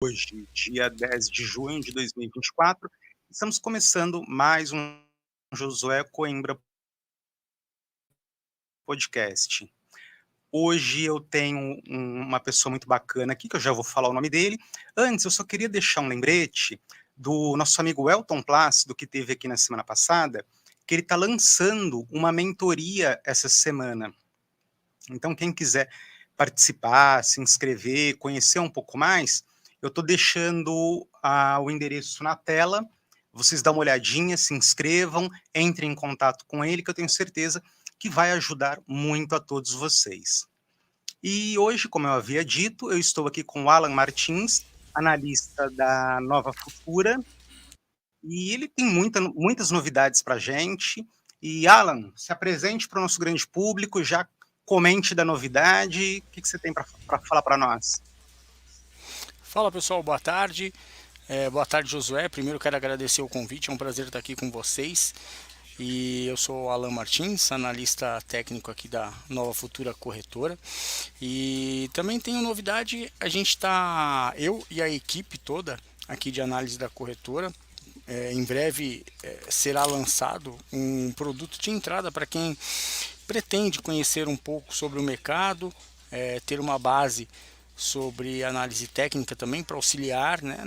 Hoje, dia 10 de junho de 2024, estamos começando mais um Josué Coimbra podcast. Hoje eu tenho uma pessoa muito bacana aqui, que eu já vou falar o nome dele. Antes, eu só queria deixar um lembrete do nosso amigo Elton Plácido, que esteve aqui na semana passada, que ele está lançando uma mentoria essa semana. Então, quem quiser participar, se inscrever, conhecer um pouco mais, eu estou deixando o endereço na tela. Vocês dão uma olhadinha, se inscrevam, entrem em contato com ele, que eu tenho certeza que vai ajudar muito a todos vocês. E hoje, como eu havia dito, eu estou aqui com o Alan Martins, analista da Nova Futura, e ele tem muitas novidades para a gente. E, Alan, se apresente para o nosso grande público, já comente da novidade, o que você tem para falar para nós? Fala pessoal, boa tarde. Boa tarde, Josué. Primeiro quero agradecer o convite, é um prazer estar aqui com vocês. E eu sou o Alan Martins, analista técnico aqui da Nova Futura Corretora. E também tenho novidade, a gente está, eu e a equipe toda aqui de análise da corretora, em breve será lançado um produto de entrada para quem pretende conhecer um pouco sobre o mercado, ter uma base sobre análise técnica também para auxiliar, né,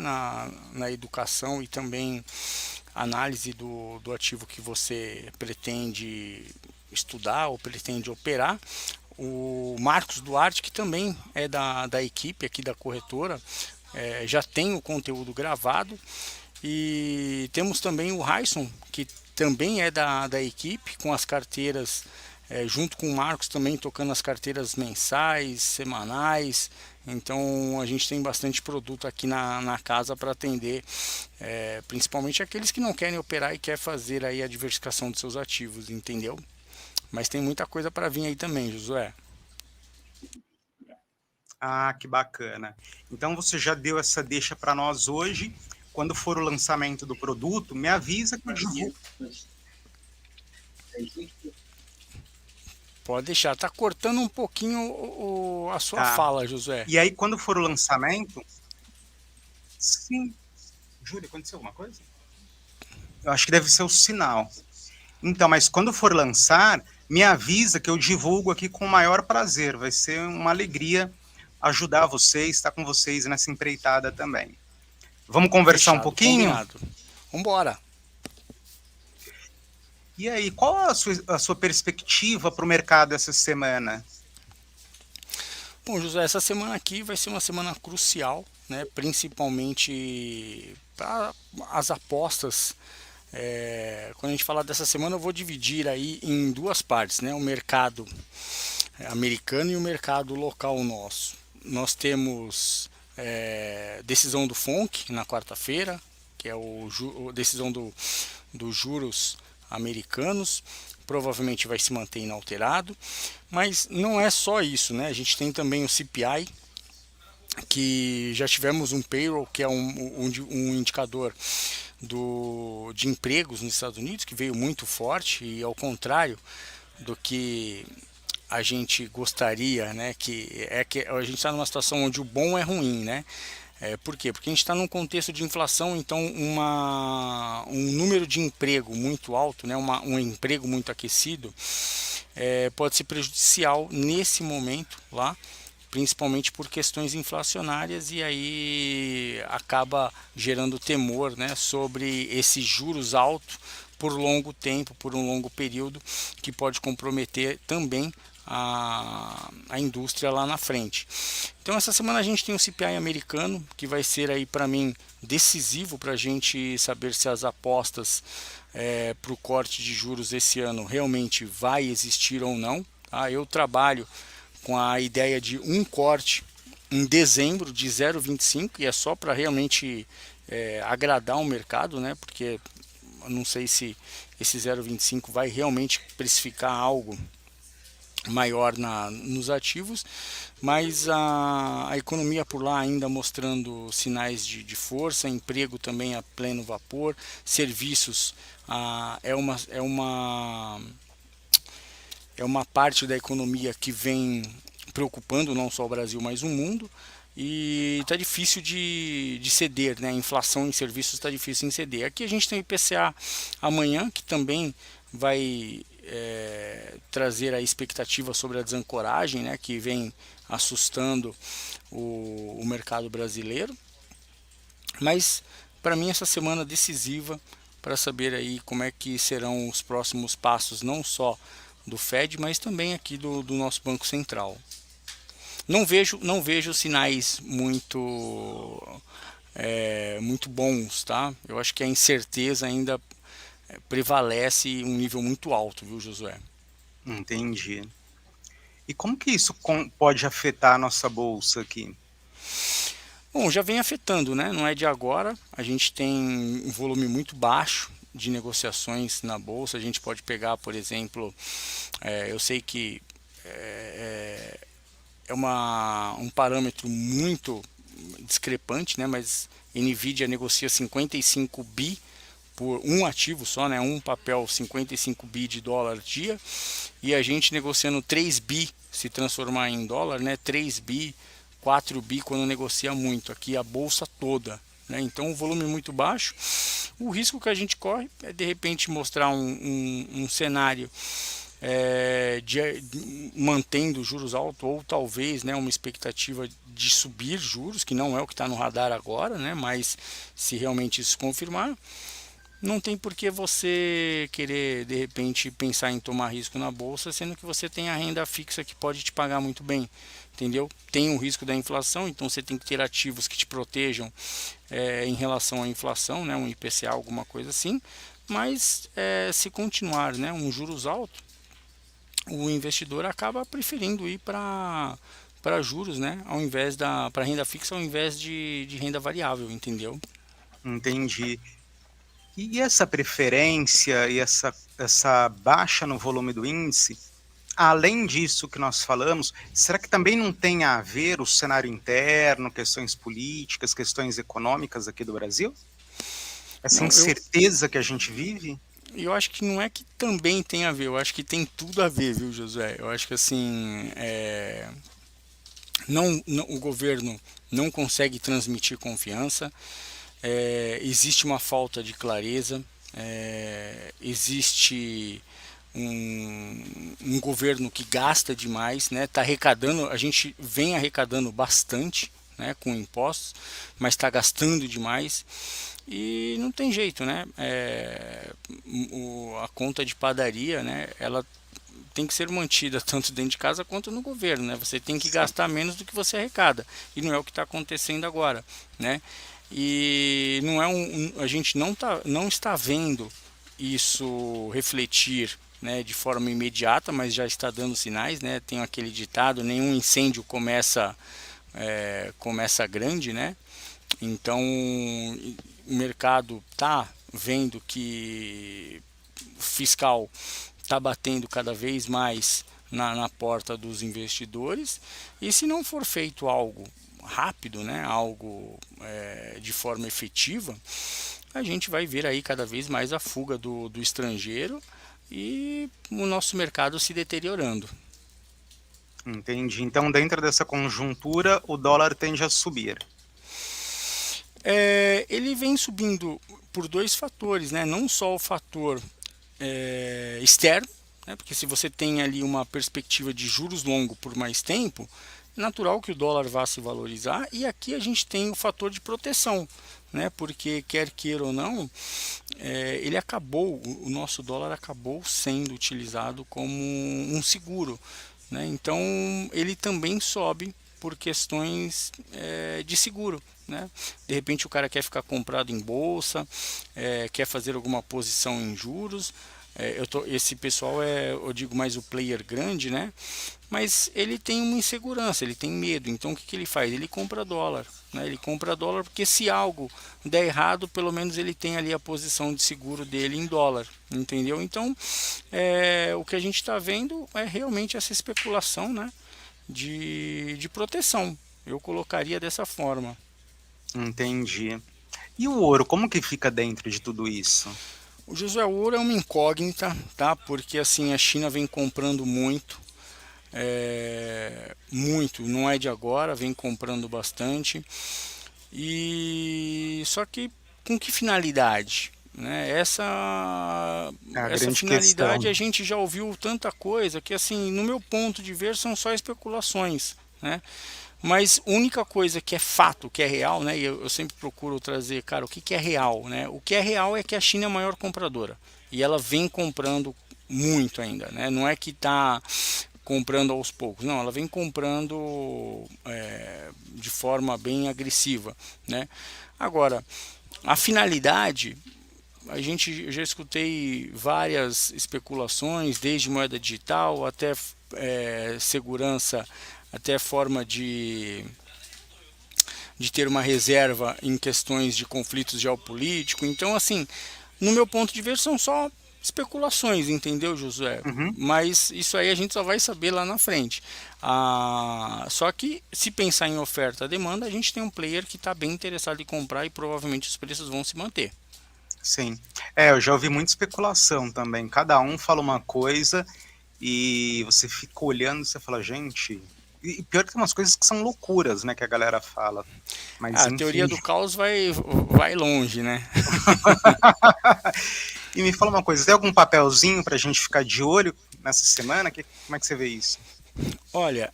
na educação e também análise do ativo que você pretende estudar ou pretende operar. O Marcos Duarte, que também é da equipe aqui da corretora, já tem o conteúdo gravado. E temos também o Raison, que também é da equipe, com as carteiras, junto com o Marcos também tocando as carteiras mensais, semanais. Então a gente tem bastante produto aqui na casa para atender, principalmente aqueles que não querem operar e quer fazer aí a diversificação dos seus ativos, entendeu? Mas tem muita coisa para vir aí também, Josué. Ah, que bacana. Então você já deu essa deixa para nós hoje. Quando for o lançamento do produto, me avisa que eu divulgo. Pode deixar, tá cortando um pouquinho a sua Tá. fala, Josué. E aí, quando for o lançamento, sim. Júlia, aconteceu alguma coisa? Eu acho que deve ser o sinal. Então, mas quando for lançar, me avisa que eu divulgo aqui com o maior prazer. Vai ser uma alegria ajudar vocês, estar com vocês nessa empreitada também. Vamos conversar um Fechado, pouquinho? combinado. Vambora. E aí, qual a sua perspectiva para o mercado essa semana? Bom, José, essa semana aqui vai ser uma semana crucial, né? Principalmente para as apostas. Quando a gente falar dessa semana, eu vou dividir aí em duas partes, né? O mercado americano e o mercado local nosso. Nós temos decisão do FONC na quarta-feira, que é a decisão dos juros americanos, provavelmente vai se manter inalterado, mas não é só isso, né? A gente tem também o CPI, que já tivemos um payroll, que é um indicador de empregos nos Estados Unidos, que veio muito forte e ao contrário do que a gente gostaria, né? Que a gente está numa situação onde o bom é ruim, né? Por quê? Porque a gente está num contexto de inflação, então um número de emprego muito alto, né, um emprego muito aquecido, pode ser prejudicial nesse momento lá, principalmente por questões inflacionárias e aí acaba gerando temor, né, sobre esses juros altos por longo tempo, por um longo período, que pode comprometer também a indústria lá na frente. Então essa semana a gente tem o CPI americano, que vai ser aí para mim decisivo para a gente saber se as apostas para o corte de juros esse ano realmente vai existir ou não. Tá? Eu trabalho com a ideia de um corte em dezembro de 0,25 e é só para realmente agradar o mercado, né? Porque eu não sei se esse 0,25 vai realmente precificar algo maior nos ativos, mas a economia por lá ainda mostrando sinais de força, emprego também a pleno vapor, serviços é uma parte da economia que vem preocupando não só o Brasil, mas o mundo. e está difícil de ceder, né? A inflação em serviços está difícil em ceder. Aqui a gente tem o IPCA amanhã, que também vai trazer a expectativa sobre a desancoragem, né? Que vem assustando o mercado brasileiro. Mas para mim essa semana decisiva para saber aí como é que serão os próximos passos, não só do Fed, mas também aqui do nosso Banco Central. Não vejo sinais muito bons, tá? Eu acho que a incerteza ainda prevalece em um nível muito alto, viu, Josué? Entendi. E como que isso pode afetar a nossa bolsa aqui? Bom, já vem afetando, né? Não é de agora. A gente tem um volume muito baixo de negociações na bolsa. A gente pode pegar, por exemplo, eu sei que é um parâmetro muito discrepante, né? Mas Nvidia negocia 55 bi por um ativo só, né? Um papel 55 bi de dólar dia, e a gente negociando 3 bi se transformar em dólar, né? 3 bi, 4 bi quando negocia muito, aqui a bolsa toda, né? Então o volume é muito baixo. O risco que a gente corre é de repente mostrar um cenário mantendo juros altos, ou talvez, né, uma expectativa de subir juros, que não é o que está no radar agora, né? Mas se realmente isso confirmar, não tem por que você querer de repente pensar em tomar risco na bolsa, sendo que você tem a renda fixa que pode te pagar muito bem, entendeu? Tem o risco da inflação, então você tem que ter ativos que te protejam em relação à inflação, né? Um IPCA, alguma coisa assim. Mas se continuar, né, um juros alto, o investidor acaba preferindo ir para juros, né, ao invés para renda fixa, ao invés de renda variável, entendeu? Entendi. E essa preferência e essa baixa no volume do índice, além disso que nós falamos, será que também não tem a ver o cenário interno, questões políticas, questões econômicas aqui do Brasil? Essa Não, incerteza que a gente vive? eu acho que não é que também tem a ver, eu acho que tem tudo a ver, viu, Josué? Eu acho que assim, o governo não consegue transmitir confiança, existe uma falta de clareza, existe um governo que gasta demais, né? Tá arrecadando, a gente vem arrecadando bastante, né, com impostos, mas está gastando demais e não tem jeito, né? A conta de padaria, né? Ela tem que ser mantida tanto dentro de casa quanto no governo, né? Você tem que Sim. gastar menos do que você arrecada e não é o que está acontecendo agora, né? E não é a gente não está vendo isso refletir, né, de forma imediata, mas já está dando sinais, né? Tem aquele ditado: nenhum incêndio começa grande, né? Então o mercado está vendo que o fiscal está batendo cada vez mais na porta dos investidores, e se não for feito algo rápido, né, algo de forma efetiva, a gente vai ver aí cada vez mais a fuga do estrangeiro e o nosso mercado se deteriorando. Entendi. Então, dentro dessa conjuntura, o dólar tende a subir. Ele vem subindo por dois fatores, né? Não só o fator externo, né? Porque se você tem ali uma perspectiva de juros longo por mais tempo, é natural que o dólar vá se valorizar, e aqui a gente tem o fator de proteção, né? Porque quer queira ou não, o nosso dólar acabou sendo utilizado como um seguro, né? Então ele também sobe por questões de seguro, né? De repente o cara quer ficar comprado em bolsa, quer fazer alguma posição em juros. Esse pessoal eu digo mais o player grande, né? Mas ele tem uma insegurança, ele tem medo. Então o que ele faz? Ele compra dólar, né? Ele compra dólar porque se algo der errado, pelo menos ele tem ali a posição de seguro dele em dólar, entendeu? Então o que a gente está vendo é realmente essa especulação, né, de proteção. Eu colocaria dessa forma. Entendi. E o ouro, como que fica dentro de tudo isso? O Josué, o ouro é uma incógnita, tá? Porque assim a China vem comprando muito. muito, não é de agora, vem comprando bastante. E só que com que finalidade? Né? É a Essa grande finalidade questão. a gente já ouviu tanta coisa que, assim, no meu ponto de ver, são só especulações, né? Mas única coisa que é fato, que é real, né? E eu sempre procuro trazer, cara, o que, que é real, né? O que é real é que a China é a maior compradora e ela vem comprando muito ainda, né? Não é que está comprando aos poucos, não, ela vem comprando de forma bem agressiva, né? Agora, a finalidade, eu já escutei várias especulações, desde moeda digital até segurança, até forma de ter uma reserva em questões de conflitos geopolíticos. Então, assim, no meu ponto de vista, são só especulações, entendeu, Josué? Uhum. Mas isso aí a gente só vai saber lá na frente. Só que se pensar em oferta e demanda, a gente tem um player que está bem interessado em comprar e provavelmente os preços vão se manter. Sim. É, eu já ouvi muita especulação também. Cada um fala uma coisa e você fica olhando e você fala, gente. E pior que tem umas coisas que são loucuras, né, que a galera fala. Mas A enfim. teoria do caos vai longe, né? E me fala uma coisa, tem algum papelzinho pra gente ficar de olho nessa semana? Como é que você vê isso? Olha,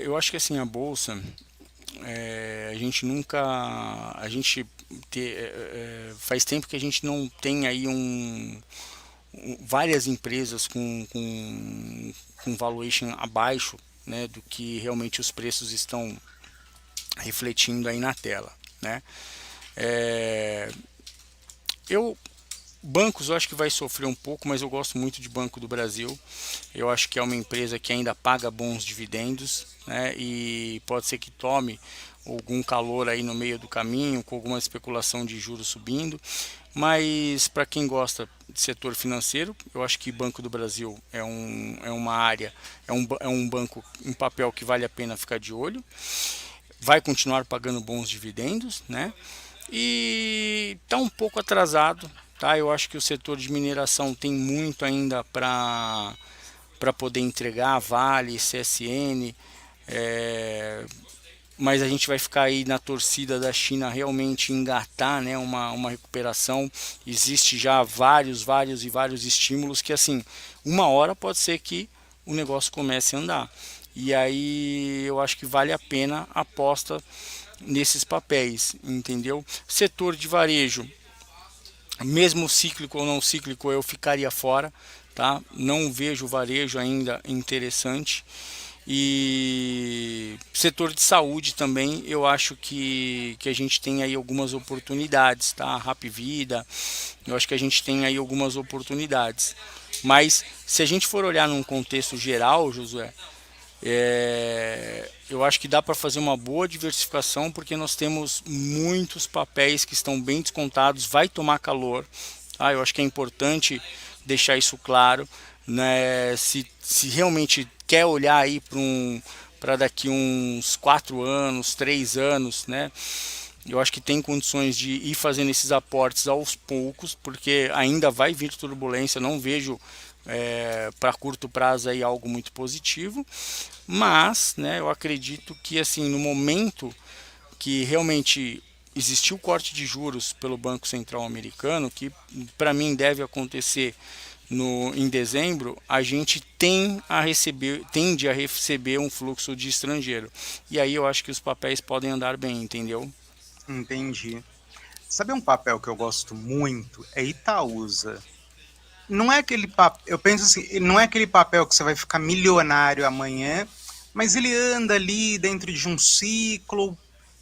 eu acho que assim, a bolsa, a gente nunca, a gente faz tempo que a gente não tem aí várias empresas com valuation abaixo, né, do que realmente os preços estão refletindo aí na tela, né? É, eu Bancos eu acho que vai sofrer um pouco, mas eu gosto muito de Banco do Brasil. Eu acho que é uma empresa que ainda paga bons dividendos, né? E pode ser que tome algum calor aí no meio do caminho, com alguma especulação de juros subindo. Mas para quem gosta de setor financeiro, eu acho que Banco do Brasil é uma área, é um banco, um papel que vale a pena ficar de olho. Vai continuar pagando bons dividendos, né? E está um pouco atrasado, tá? Eu acho que o setor de mineração tem muito ainda para poder entregar, Vale, CSN, mas a gente vai ficar aí na torcida da China realmente engatar, né, uma recuperação. Existe já vários estímulos que, assim, uma hora pode ser que o negócio comece a andar. E aí eu acho que vale a pena a aposta nesses papéis, entendeu? Setor de varejo, mesmo cíclico ou não cíclico, eu ficaria fora, tá? Não vejo o varejo ainda interessante. E setor de saúde também, eu acho que a gente tem aí algumas oportunidades, tá? Rap Vida, eu acho que a gente tem aí algumas oportunidades. Mas se a gente for olhar num contexto geral, Josué, eu acho que dá para fazer uma boa diversificação porque nós temos muitos papéis que estão bem descontados, vai tomar calor. Tá? Eu acho que é importante deixar isso claro. Né? Se realmente quer olhar aí para daqui uns 4 anos, 3 anos, né? Eu acho que tem condições de ir fazendo esses aportes aos poucos, porque ainda vai vir turbulência, não vejo para curto prazo aí algo muito positivo, mas né, eu acredito que assim no momento que realmente existiu o corte de juros pelo Banco Central americano, que para mim deve acontecer em dezembro, a gente tende a receber um fluxo de estrangeiro. E aí eu acho que os papéis podem andar bem, entendeu? Entendi. Sabe um papel que eu gosto muito? É Itaúsa. Não é aquele papel, eu penso assim, ele não é aquele papel que você vai ficar milionário amanhã, mas ele anda ali dentro de um ciclo,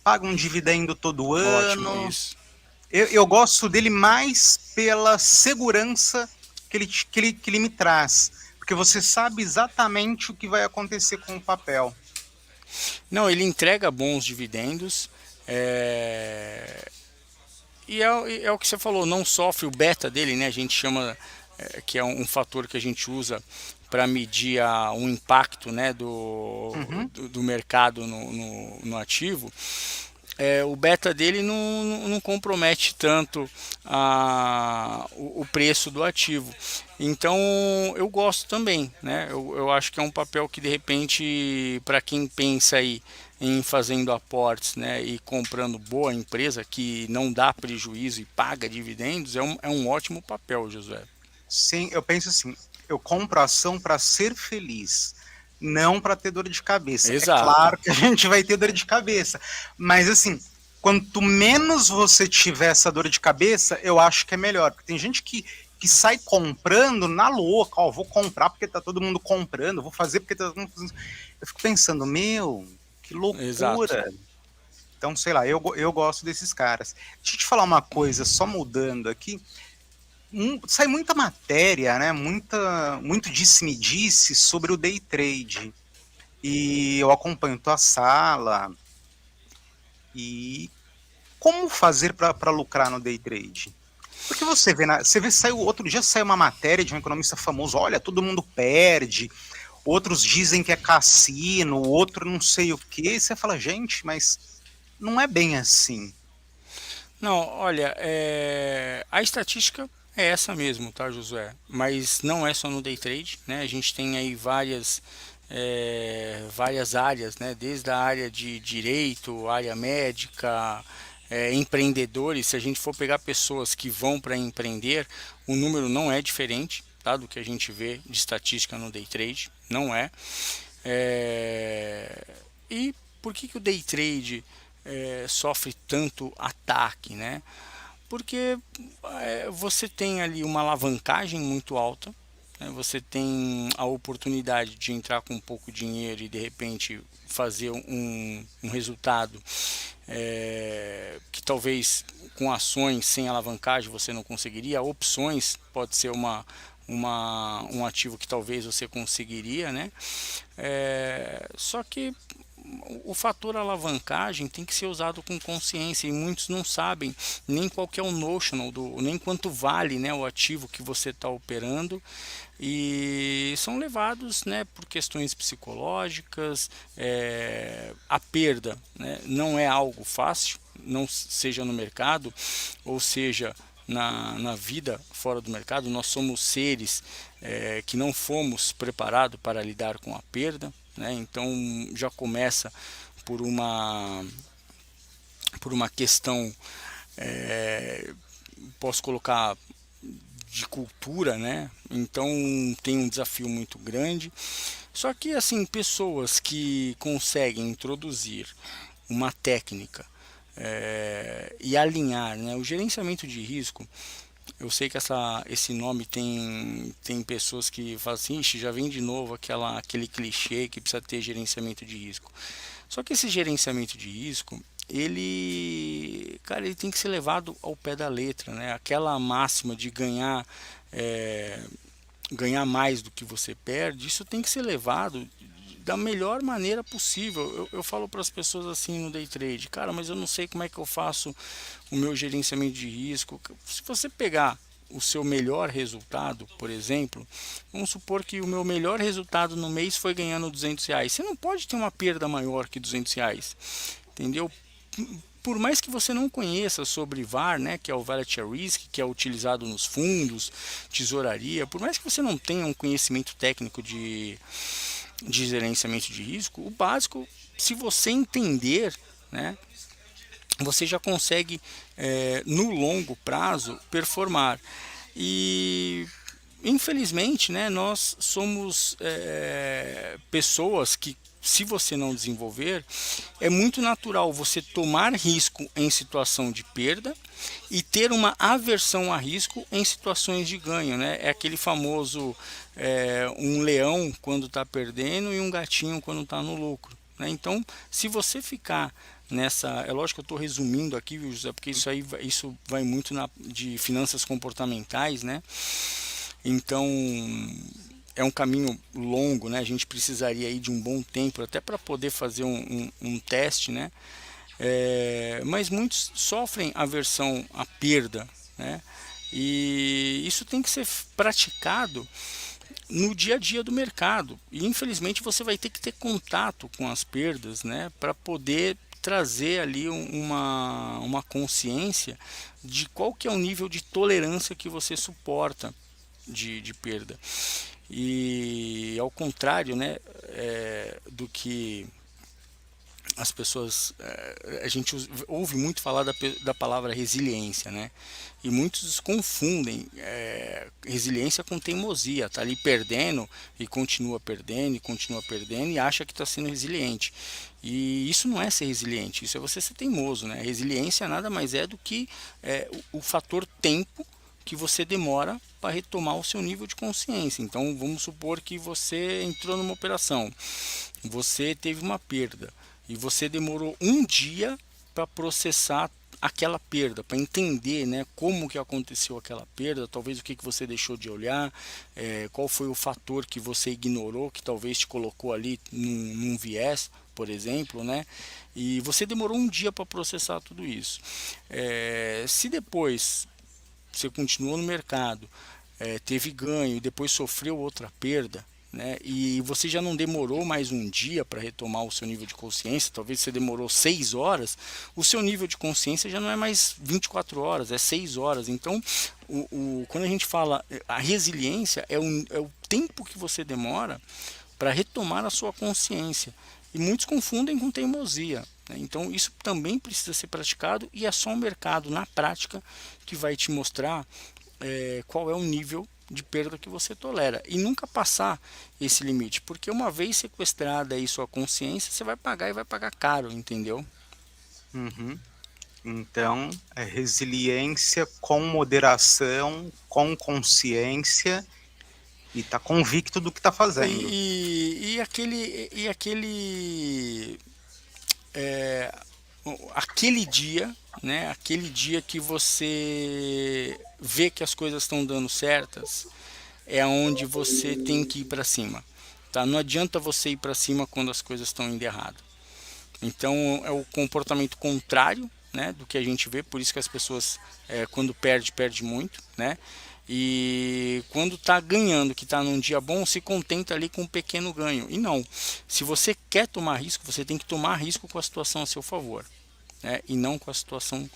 paga um dividendo todo Ótimo ano. isso. Eu gosto dele mais pela segurança que ele me traz, porque você sabe exatamente o que vai acontecer com o papel. Não, ele entrega bons dividendos. E é o que você falou, não sofre o beta dele, né? A gente chama que é um fator que a gente usa para medir o impacto, né, Uhum. do mercado no ativo. o beta dele não compromete tanto o preço do ativo. Então eu gosto também, né? Eu acho que é um papel que de repente, para quem pensa aí em fazendo aportes, né, e comprando boa empresa que não dá prejuízo e paga dividendos, é um ótimo papel, Josué. Sim, eu penso assim, eu compro ação para ser feliz, não para ter dor de cabeça. É Exato, claro que a gente vai ter dor de cabeça, mas assim, quanto menos você tiver essa dor de cabeça, eu acho que é melhor. Porque tem gente que sai comprando na louca, ó, vou comprar porque tá todo mundo comprando, vou fazer porque tá todo mundo fazendo. Eu fico pensando, meu, que exato. loucura. Então, sei lá, eu gosto desses caras. Deixa eu te falar uma coisa, só mudando aqui, sai muita matéria, né? Muito disse-me-disse sobre o day trade. E eu acompanho tua sala. E como fazer para lucrar no day trade? Porque saiu outro dia saiu uma matéria de um economista famoso, olha, todo mundo perde, outros dizem que é cassino, outro não sei o quê. E você fala, gente, mas não é bem assim. Não, olha, a estatística é essa mesmo, tá, Josué? Mas não é só no day trade, né? A gente tem aí várias áreas, né? Desde a área de direito, área médica, empreendedores. Se a gente for pegar pessoas que vão para empreender, o número não é diferente, tá, do que a gente vê de estatística no day trade, não é. É, E por que o day trade sofre tanto ataque, né? Porque você tem ali uma alavancagem muito alta, né? Você tem a oportunidade de entrar com pouco dinheiro e de repente fazer um resultado que talvez com ações sem alavancagem você não conseguiria. Opções pode ser um ativo que talvez você conseguiria, né? Só que o fator alavancagem tem que ser usado com consciência e muitos não sabem nem qual que é o notional, nem quanto vale, né, o ativo que você está operando e são levados, né, por questões psicológicas. A perda, né, não é algo fácil, não seja no mercado ou seja na vida fora do mercado. Nós somos seres que não fomos preparados para lidar com a perda, né? Então já começa por uma questão, posso colocar, de cultura, né? Então tem um desafio muito grande. Só que assim, pessoas que conseguem introduzir uma técnica e alinhar, né, o gerenciamento de risco. Eu sei que esse nome tem pessoas que falam assim, "Ixi, já vem de novo aquele clichê que precisa ter gerenciamento de risco." Só que esse gerenciamento de risco, ele tem que ser levado ao pé da letra, né? Aquela máxima de ganhar mais do que você perde, isso tem que ser levado da melhor maneira possível. Eu falo para as pessoas assim no day trade, cara, mas eu não sei como é que eu faço o meu gerenciamento de risco. Se você pegar o seu melhor resultado, por exemplo, vamos supor que o meu melhor resultado no mês foi ganhando R$ 200. Você não pode ter uma perda maior que R$ 200, entendeu? Por mais que você não conheça sobre VaR, né, que é o Volatility Risk, que é utilizado nos fundos, tesouraria, por mais que você não tenha um conhecimento técnico de gerenciamento de risco, o básico, se você entender, né, você já consegue no longo prazo performar. E infelizmente, né, nós somos pessoas que, se você não desenvolver, é muito natural você tomar risco em situação de perda e ter uma aversão a risco em situações de ganho, né? É aquele famoso um leão quando está perdendo e um gatinho quando está no lucro, né? Então, se você ficar nessa, é lógico que eu estou resumindo aqui, viu, José, porque isso vai muito de finanças comportamentais, né? Então é um caminho longo, né? A gente precisaria aí de um bom tempo até para poder fazer um teste, né? Mas muitos sofrem aversão à perda, né? E isso tem que ser praticado no dia a dia do mercado. E infelizmente você vai ter que ter contato com as perdas, né, para poder trazer ali uma consciência de qual que é o nível de tolerância que você suporta de perda. E ao contrário, né, do que as pessoas, a gente ouve muito falar da palavra resiliência, né? E muitos confundem resiliência com teimosia, tá ali perdendo e continua perdendo e acha que está sendo resiliente. E isso não é ser resiliente, isso é você ser teimoso, né? Resiliência nada mais é do que o fator tempo que você demora para retomar o seu nível de consciência. Então vamos supor que você entrou numa operação, você teve uma perda e você demorou um dia para processar aquela perda, para entender, né, como que aconteceu aquela perda, talvez o que você deixou de olhar, qual foi o fator que você ignorou, que talvez te colocou ali num viés, por exemplo, né? E você demorou um dia para processar tudo isso. Se depois você continuou no mercado, teve ganho e depois sofreu outra perda, né, e você já não demorou mais um dia para retomar o seu nível de consciência, talvez você demorou 6 horas, o seu nível de consciência já não é mais 24 horas, é 6 horas. Então, quando a gente fala a resiliência, é o tempo que você demora para retomar a sua consciência. E muitos confundem com teimosia, né? Então isso também precisa ser praticado e é só o mercado na prática que vai te mostrar qual é o nível de perda que você tolera e nunca passar esse limite, porque uma vez sequestrada aí sua consciência, você vai pagar e vai pagar caro, entendeu? Uhum. Então, é resiliência com moderação, com consciência e tá convicto do que tá fazendo. É, aquele dia, né? Aquele dia que você vê que as coisas estão dando certas, é onde você tem que ir para cima, tá? Não adianta você ir para cima quando as coisas estão indo errado. Então é o comportamento contrário, né, do que a gente vê, por isso que as pessoas quando perde muito, né? E quando está ganhando, que está num dia bom, se contenta ali com um pequeno ganho. E não, se você quer tomar risco, você tem que tomar risco com a situação a seu favor, né? E não com a situação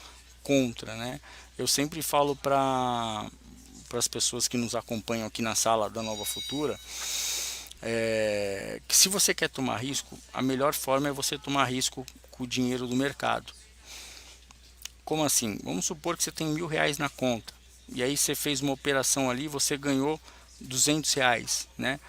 contra, né? Eu sempre falo para as pessoas que nos acompanham aqui na sala da Nova Futura, que se você quer tomar risco, a melhor forma é você tomar risco com o dinheiro do mercado. Como assim? Vamos supor que você tem R$ 1.000 na conta e aí você fez uma operação ali, você ganhou R$ 200, né?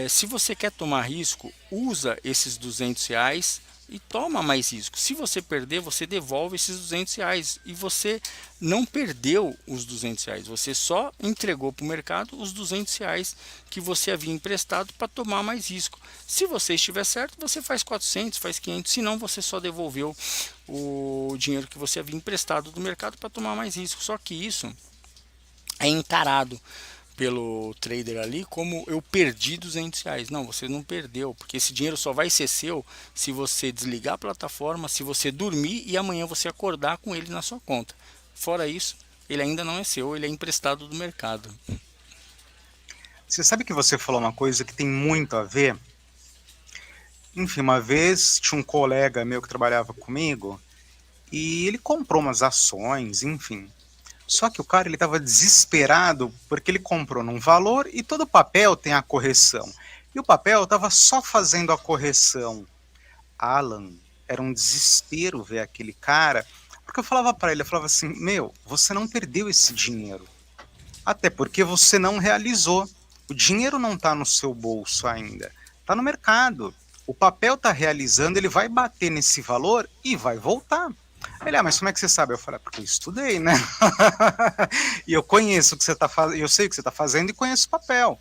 Se você quer tomar risco, usa esses R$ 200 e toma mais risco. Se você perder, você devolve esses R$ 200 e você não perdeu os R$ 200, você só entregou para o mercado os R$ 200 que você havia emprestado para tomar mais risco. Se você estiver certo, você faz 400, faz 500, se não, você só devolveu o dinheiro que você havia emprestado do mercado para tomar mais risco. Só que isso é encarado pelo trader ali como eu perdi R$ 200. Não, você não perdeu, porque esse dinheiro só vai ser seu se você desligar a plataforma, se você dormir e amanhã você acordar com ele na sua conta. Fora isso, ele ainda não é seu, ele é emprestado do mercado. Você sabe que você falou uma coisa que tem muito a ver? Enfim, uma vez tinha um colega meu que trabalhava comigo e ele comprou umas ações, enfim. Só que o cara, ele estava desesperado porque ele comprou num valor e todo papel tem a correção. E o papel estava só fazendo a correção. Alan, era um desespero ver aquele cara, porque eu falava para ele, eu falava assim, meu, você não perdeu esse dinheiro. Até porque você não realizou. O dinheiro não está no seu bolso ainda, está no mercado. O papel está realizando, ele vai bater nesse valor e vai voltar. Ele, mas como é que você sabe? Eu falei, porque eu estudei, né? E eu conheço o que você está fazendo, eu sei o que você está fazendo e conheço o papel.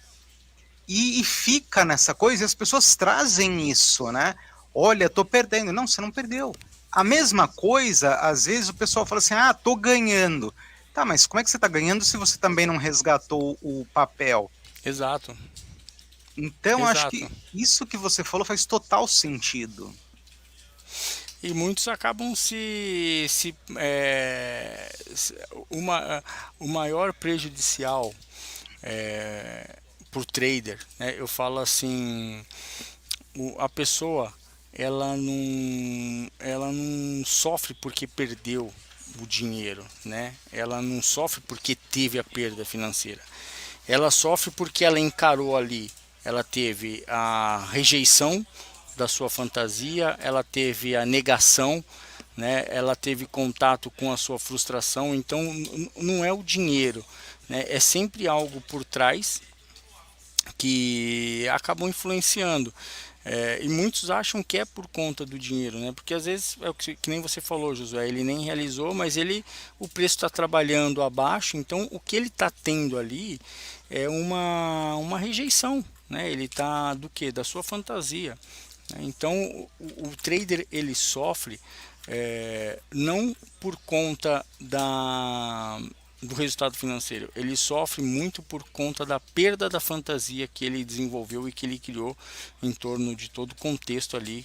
E fica nessa coisa, e as pessoas trazem isso, né? Olha, tô perdendo. Não, você não perdeu. A mesma coisa, às vezes o pessoal fala assim, tô ganhando. Tá, mas como é que você tá ganhando se você também não resgatou o papel? Exato, Então, acho exato. que isso que você falou faz total sentido. E muitos acabam o maior prejudicial por trader, né? Eu falo assim, a pessoa ela não sofre porque perdeu o dinheiro, né? Ela não sofre porque teve a perda financeira. Ela sofre porque ela encarou ali, ela teve a rejeição da sua fantasia, ela teve a negação, né? Ela teve contato com a sua frustração. Então não é o dinheiro, né? É sempre algo por trás que acabam influenciando. E muitos acham que é por conta do dinheiro, né? Porque às vezes é o que nem você falou, Josué, ele nem realizou, mas o preço está trabalhando abaixo, então o que ele está tendo ali é uma rejeição, né? Ele está do que? Da sua fantasia, né? Então o trader ele sofre não por conta do resultado financeiro, ele sofre muito por conta da perda da fantasia que ele desenvolveu e que ele criou em torno de todo o contexto ali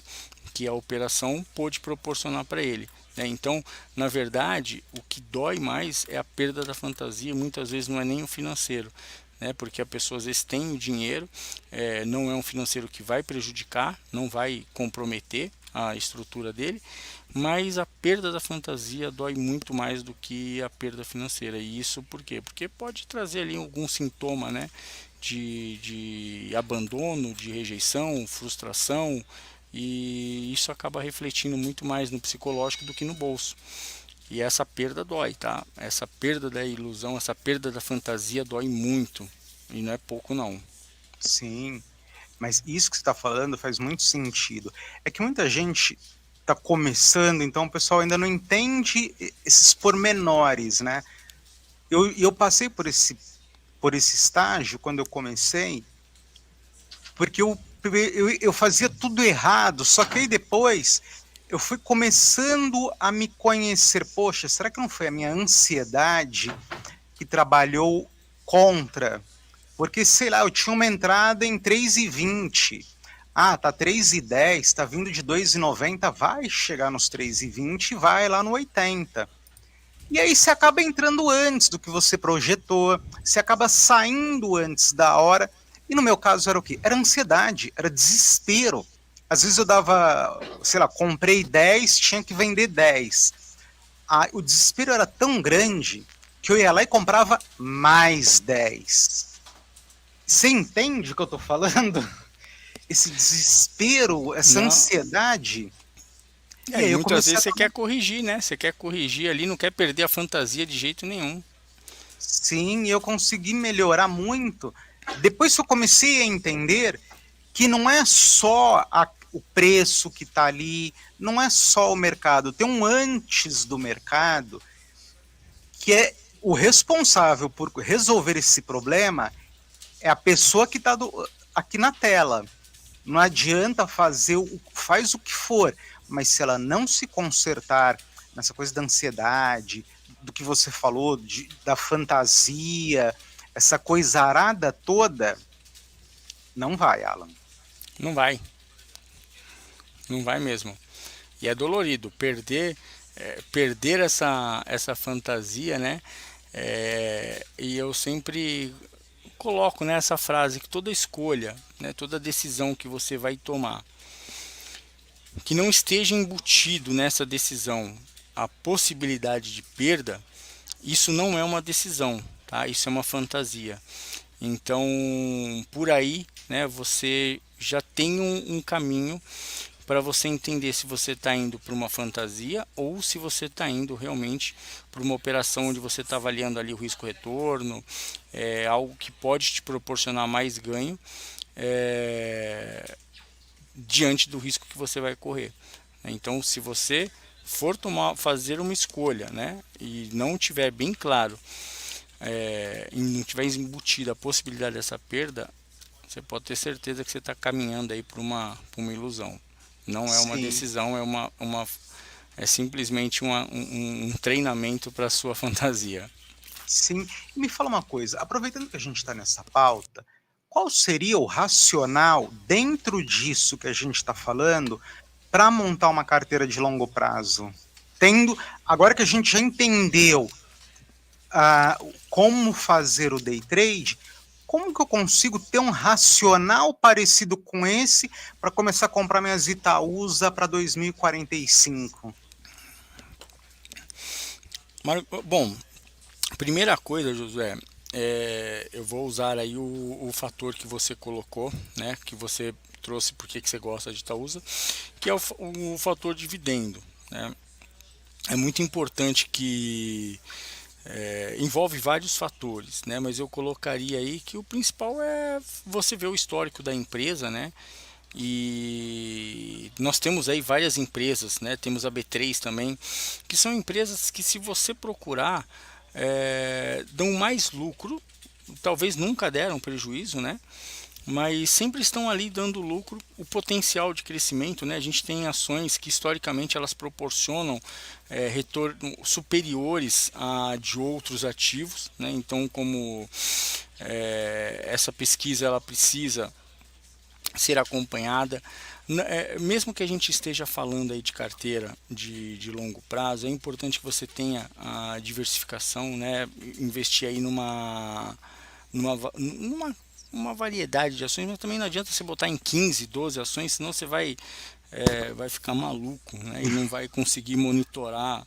que a operação pôde proporcionar para ele, né? Então, na verdade, o que dói mais é a perda da fantasia, muitas vezes não é nem o financeiro, né? Porque a pessoa às vezes tem o dinheiro, não é um financeiro que vai prejudicar, não vai comprometer a estrutura dele, mas a perda da fantasia dói muito mais do que a perda financeira. E isso por quê? Porque pode trazer ali algum sintoma, né, de abandono, de rejeição, frustração, e isso acaba refletindo muito mais no psicológico do que no bolso. E essa perda dói, tá? Essa perda da ilusão, essa perda da fantasia dói muito. E não é pouco, não. Sim, mas isso que você está falando faz muito sentido. É que muita gente está começando, então o pessoal ainda não entende esses pormenores, né? Eu passei por esse estágio quando eu comecei, porque eu fazia tudo errado, só que aí depois eu fui começando a me conhecer. Poxa, será que não foi a minha ansiedade que trabalhou contra? Porque, sei lá, eu tinha uma entrada em 3,20. Ah, tá 3,10, tá vindo de 2,90, vai chegar nos 3,20 e vai lá no 80. E aí você acaba entrando antes do que você projetou, você acaba saindo antes da hora. E no meu caso era o quê? Era ansiedade, era desespero. Às vezes eu dava, sei lá, comprei 10, tinha que vender 10. Ah, o desespero era tão grande que eu ia lá e comprava mais 10. Você entende o que eu tô falando? Esse desespero, essa Não, ansiedade. E e aí eu muitas comecei vezes a você tomar. quer corrigir, né? Você quer corrigir ali, não quer perder a fantasia de jeito nenhum. Sim, eu consegui melhorar muito. Depois que eu comecei a entender que não é só o preço que está ali, não é só o mercado, tem um antes do mercado, que é o responsável por resolver esse problema é a pessoa que está aqui na tela. Não adianta faz o que for, mas se ela não se consertar nessa coisa da ansiedade, do que você falou, da fantasia, essa coisa arada toda, não vai, Alan. Não vai, não vai mesmo. E é dolorido perder essa fantasia, né? E eu sempre coloco nessa frase que toda escolha, né, toda decisão que você vai tomar, que não esteja embutido nessa decisão a possibilidade de perda, isso não é uma decisão, tá? Isso é uma fantasia. Então, por aí, né, você já tem um caminho para você entender se você está indo para uma fantasia ou se você está indo realmente para uma operação onde você está avaliando ali o risco-retorno, algo que pode te proporcionar mais ganho diante do risco que você vai correr. Então, se você for fazer uma escolha, né, e não tiver bem claro, e não tiver embutida a possibilidade dessa perda, você pode ter certeza que você está caminhando aí para uma ilusão. Não é uma Sim, decisão, é simplesmente um treinamento para a sua fantasia. sim. E me fala uma coisa, aproveitando que a gente está nessa pauta, qual seria o racional dentro disso que a gente está falando para montar uma carteira de longo prazo? Agora que a gente já entendeu como fazer o day trade, como que eu consigo ter um racional parecido com esse para começar a comprar minhas Itaúsa para 2045? Bom, primeira coisa, Josué, eu vou usar aí o fator que você colocou, né, que você trouxe porque que você gosta de Itaúsa, que é o fator dividendo, né? É muito importante que envolve vários fatores, né? Mas eu colocaria aí que o principal é você ver o histórico da empresa, né? E nós temos aí várias empresas, né? Temos a B3 também, que são empresas que, se você procurar, dão mais lucro, talvez nunca deram prejuízo, né? Mas sempre estão ali dando lucro, o potencial de crescimento, né? A gente tem ações que historicamente elas proporcionam retorno superiores a de outros ativos, né? Então, como essa pesquisa ela precisa ser acompanhada, mesmo que a gente esteja falando aí de carteira de longo prazo, é importante que você tenha a diversificação, né? Investir aí numa uma variedade de ações, mas também não adianta você botar em 15, 12 ações, senão você vai ficar maluco, né? E não vai conseguir monitorar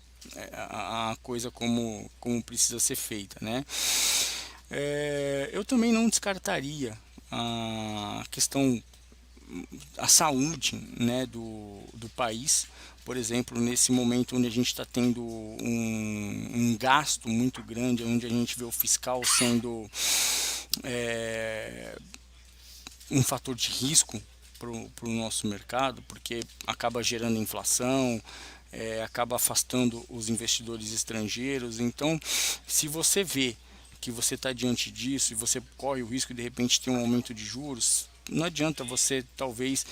a coisa como precisa ser feita, né? Eu também não descartaria a questão, a saúde, né, do país. Por exemplo, nesse momento onde a gente está tendo um gasto muito grande, onde a gente vê o fiscal sendo um fator de risco para o nosso mercado, porque acaba gerando inflação, acaba afastando os investidores estrangeiros. Então, se você vê que você está diante disso e você corre o risco de repente ter um aumento de juros, não adianta você talvez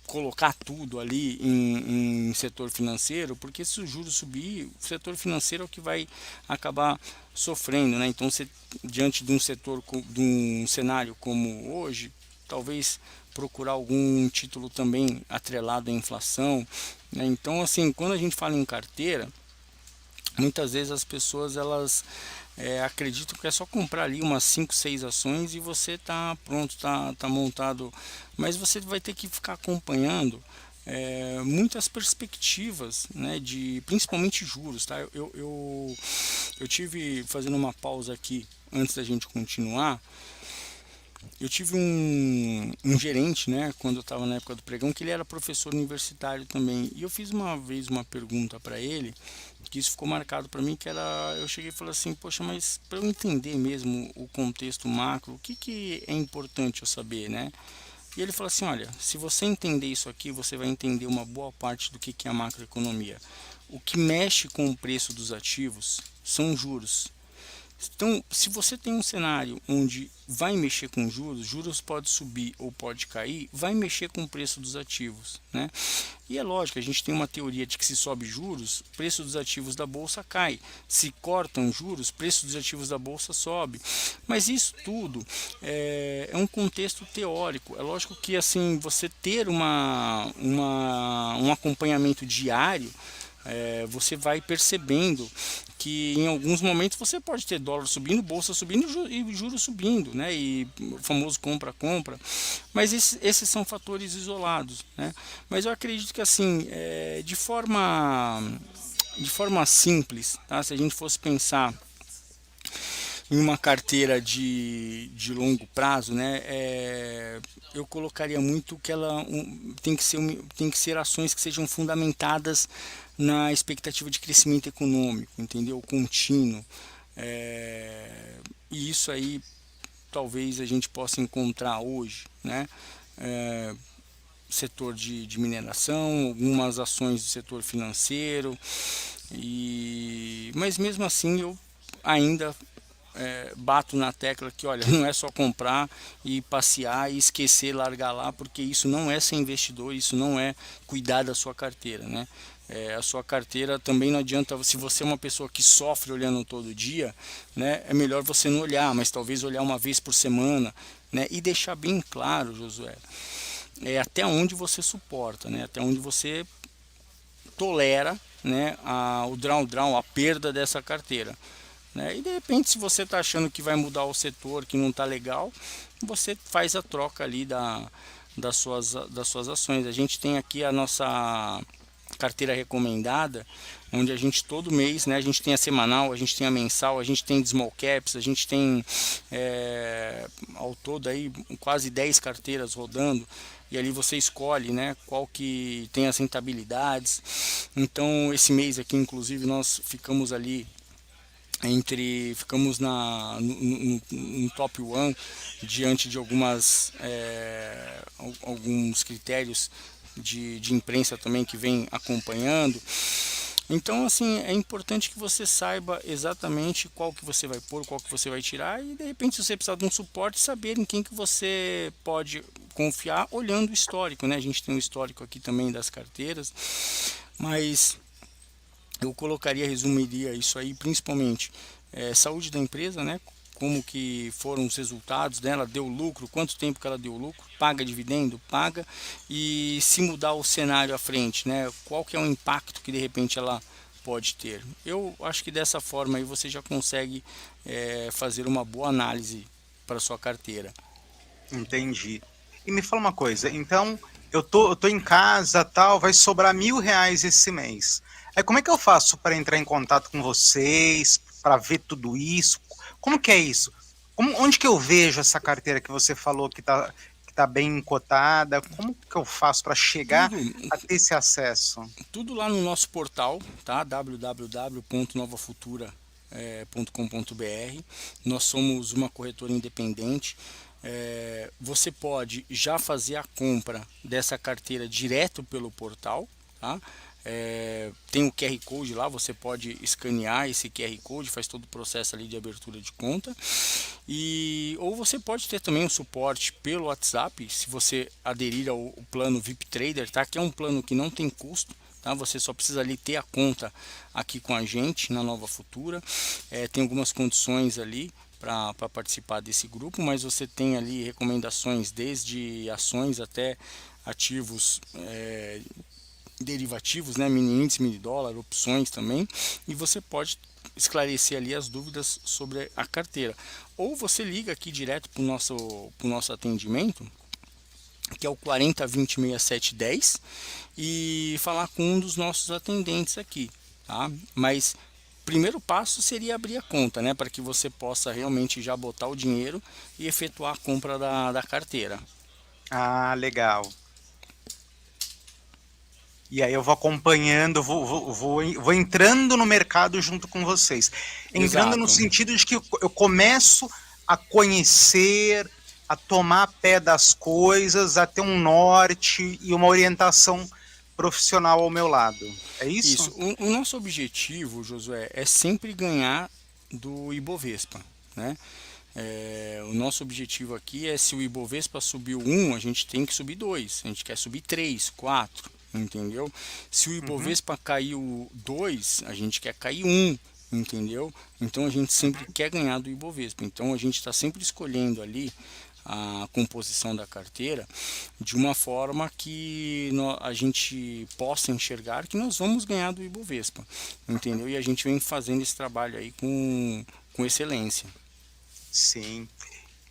colocar tudo ali em setor financeiro, porque se o juros subir, o setor financeiro é o que vai acabar sofrendo, né? Então, você, diante de um setor, de um cenário como hoje, talvez procurar algum título também atrelado à inflação, né? Então, assim, quando a gente fala em carteira, muitas vezes as pessoas elas acredito que é só comprar ali umas 5, 6 ações e você tá pronto, tá montado, mas você vai ter que ficar acompanhando muitas perspectivas, né, de principalmente juros, tá? Eu tive, fazendo uma pausa aqui antes da gente continuar, eu tive um gerente, né, quando eu estava na época do pregão, que ele era professor universitário também. E eu fiz uma vez uma pergunta para ele, que isso ficou marcado para mim, que era, eu cheguei e falei assim, poxa, mas para eu entender mesmo o contexto macro, o que que é importante eu saber, né? E ele falou assim, olha, se você entender isso aqui, você vai entender uma boa parte do que é a macroeconomia. O que mexe com o preço dos ativos são juros. Então, se você tem um cenário onde vai mexer com juros, juros pode subir ou pode cair, vai mexer com o preço dos ativos, né? E é lógico, a gente tem uma teoria de que se sobe juros, o preço dos ativos da bolsa cai. Se cortam juros, o preço dos ativos da bolsa sobe. Mas isso tudo é um contexto teórico. É lógico que assim você ter um acompanhamento diário, você vai percebendo que em alguns momentos você pode ter dólar subindo, bolsa subindo e juros subindo, né? E o famoso compra-compra. Mas esses são fatores isolados, né? Mas eu acredito que assim, de forma simples, tá? Se a gente fosse pensar em uma carteira de longo prazo, né, eu colocaria muito que ela tem que ser ações que sejam fundamentadas na expectativa de crescimento econômico, entendeu? Contínuo. E isso aí talvez a gente possa encontrar hoje, né? Setor de mineração, algumas ações do setor financeiro, mas mesmo assim eu ainda bato na tecla que, olha, não é só comprar e passear e esquecer, largar lá, porque isso não é ser investidor, isso não é cuidar da sua carteira, né? A sua carteira também não adianta, se você é uma pessoa que sofre olhando todo dia, né? É melhor você não olhar, mas talvez olhar uma vez por semana, né? E deixar bem claro, Josué, até onde você suporta, né? Até onde você tolera, né? O drawdown, a perda dessa carteira. né? E de repente, se você está achando que vai mudar o setor, que não está legal, você faz a troca ali das suas ações. A gente tem aqui a nossa carteira recomendada, onde a gente todo mês, né, a gente tem a semanal, a gente tem a mensal, a gente tem de small caps, a gente tem ao todo aí quase 10 carteiras rodando, e ali você escolhe, né, qual que tem as rentabilidades. Então esse mês aqui inclusive nós ficamos no top one diante de alguns critérios de imprensa também que vem acompanhando. Então, assim, é importante que você saiba exatamente qual que você vai pôr, qual que você vai tirar e de repente se você precisar de um suporte, saber em quem que você pode confiar olhando o histórico, né? A gente tem um histórico aqui também das carteiras, mas eu colocaria, resumiria isso aí, principalmente saúde da empresa, né? Como que foram os resultados dela, deu lucro, quanto tempo que ela deu lucro, paga dividendo, paga, e se mudar o cenário à frente, né? Qual que é o impacto que de repente ela pode ter. Eu acho que dessa forma aí você já consegue fazer uma boa análise para sua carteira. Entendi. E me fala uma coisa, então eu tô em casa, tal, vai sobrar R$ 1.000 esse mês. Aí como é que eu faço para entrar em contato com vocês, para ver tudo isso? Como que é isso? Onde que eu vejo essa carteira que você falou que tá bem cotada? Como que eu faço para chegar Tudo, a ter esse acesso? tudo lá no nosso portal, tá? www.novafutura.com.br. Nós somos uma corretora independente. Você pode já fazer a compra dessa carteira direto pelo portal, tá? Tem o QR Code lá, você pode escanear esse QR Code, faz todo o processo ali de abertura de conta. Ou você pode ter também um suporte pelo WhatsApp, se você aderir ao plano VIP Trader, tá? Que é um plano que não tem custo. Tá? Você só precisa ali ter a conta aqui com a gente na Nova Futura. Tem algumas condições ali para participar desse grupo, mas você tem ali recomendações desde ações até ativos derivativos, né, mini índice, mini dólar, opções também, e você pode esclarecer ali as dúvidas sobre a carteira. Ou você liga aqui direto para o nosso atendimento, que é o 40 20 67 10, e falar com um dos nossos atendentes aqui, tá? Mas primeiro passo seria abrir a conta, né, para que você possa realmente já botar o dinheiro e efetuar a compra da carteira. Ah, legal. E aí eu vou acompanhando, vou entrando no mercado junto com vocês. Entrando no Exato. sentido de que eu começo a conhecer, a tomar pé das coisas, a ter um norte e uma orientação profissional ao meu lado. É isso? Isso. O nosso objetivo, Josué, é sempre ganhar do Ibovespa, né? O nosso objetivo aqui é, se o Ibovespa subiu um, a gente tem que subir 2, a gente quer subir 3, 4, entendeu? Se o Uhum, Ibovespa caiu 2, a gente quer cair um, entendeu? Então a gente sempre uhum. quer ganhar do Ibovespa. Então a gente está sempre escolhendo ali a composição da carteira de uma forma que a gente possa enxergar que nós vamos ganhar do Ibovespa, entendeu? E a gente vem fazendo esse trabalho aí com excelência. Sim.